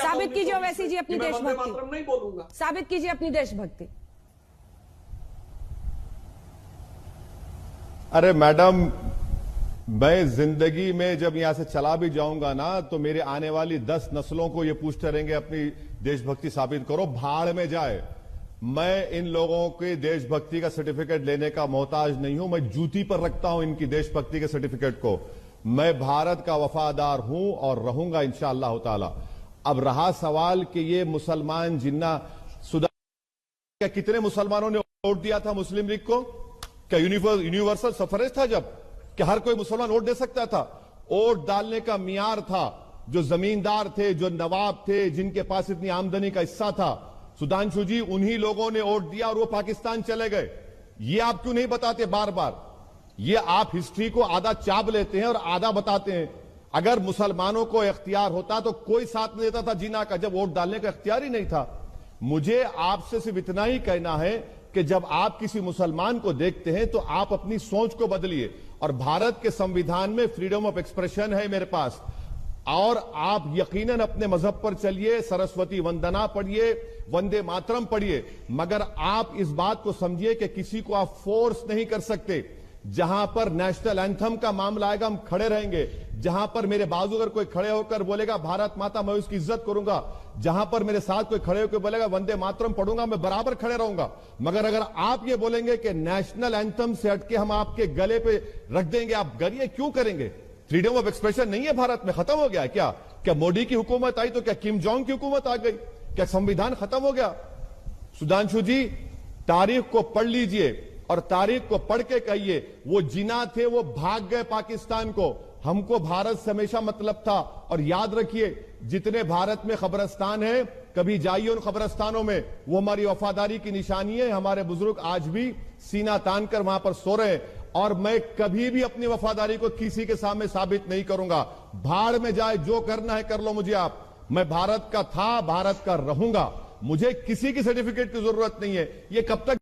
किया था। साबित कीजिए ओवैसी जी अपनी मैं वंदे देशभक्ति। मातरम नहीं बोलूंगा। साबित कीजिए अपनी देशभक्ति। अरे मैडम, मैं जिंदगी में जब यहां से चला भी जाऊंगा ना, तो मेरे आने वाली 10 नस्लों को ये पूछते रहेंगे अपनी देशभक्ति साबित करो, भाड़ में जाए। मैं इन लोगों के देशभक्ति का सर्टिफिकेट लेने का मोहताज नहीं हूं। मैं जूती पर रखता हूं इनकी देशभक्ति के सर्टिफिकेट को। मैं भारत का वफादार हूं और रहूंगा इंशाअल्लाह ताला। अब रहा सवाल कि ये मुसलमान जिन्ना सुधार, कितने मुसलमानों ने वोट दिया था मुस्लिम लीग को? क्या यूनिवर्सल सफरेज था जब कि हर कोई मुसलमान वोट दे सकता था? वोट डालने का मियार था जो जमींदार थे, जो नवाब थे, जिनके पास इतनी आमदनी का हिस्सा था। सुधांशु जी, उन्हीं लोगों ने वोट दिया और वो पाकिस्तान चले गए। ये आप क्यों नहीं बताते बार बार? ये आप हिस्ट्री को आधा चाप लेते हैं और आधा बताते हैं। अगर मुसलमानों को इख्तियार होता तो कोई साथ नहीं देता था जीना का, जब वोट डालने का इख्तियार ही नहीं था। मुझे आपसे सिर्फ इतना ही कहना है कि जब आप किसी मुसलमान को देखते हैं तो आप अपनी सोच को बदलिए। और भारत के संविधान में फ्रीडम ऑफ एक्सप्रेशन है मेरे पास, और आप यकीनन अपने मजहब पर चलिए, सरस्वती वंदना पढ़िए, वंदे मातरम पढ़िए, मगर आप इस बात को समझिए कि किसी को आप फोर्स नहीं कर सकते। जहां पर नेशनल एंथम का मामला आएगा हम खड़े रहेंगे। जहां पर मेरे बाजू अगर कोई खड़े होकर बोलेगा भारत माता, मैं उसकी इज्जत करूंगा। जहां पर मेरे साथ कोई खड़े होकर बोलेगा वंदे मातरम पढ़ूंगा, मैं बराबर खड़े रहूंगा। मगर अगर आप ये बोलेंगे कि नेशनल एंथम से हटके हम आपके गले पे रख देंगे, आप गरिए क्यों करेंगे? फ्रीडम ऑफ एक्सप्रेशन नहीं है भारत में? खत्म हो गया क्या? क्या मोदी की हुकूमत आई तो क्या किम जोंग की हुकूमत आ गई? क्या संविधान खत्म हो गया? सुधांशु जी, तारीख को पढ़ लीजिए और तारीख को पढ़ के कहिए, वो जिना थे वो भाग गए पाकिस्तान को। हमको भारत से हमेशा मतलब था। और याद रखिए, जितने भारत में खबरस्तान है, कभी जाइए उन खबरस्तानों में, वो हमारी वफादारी की निशानी है। हमारे बुजुर्ग आज भी सीना तान कर वहां पर सो रहे हैं, और मैं कभी भी अपनी वफादारी को किसी के सामने साबित नहीं करूंगा। भाड़ में जाए, जो करना है कर लो मुझे आप। मैं भारत का था, भारत का रहूंगा। मुझे किसी की सर्टिफिकेट की जरूरत नहीं है। ये कब तक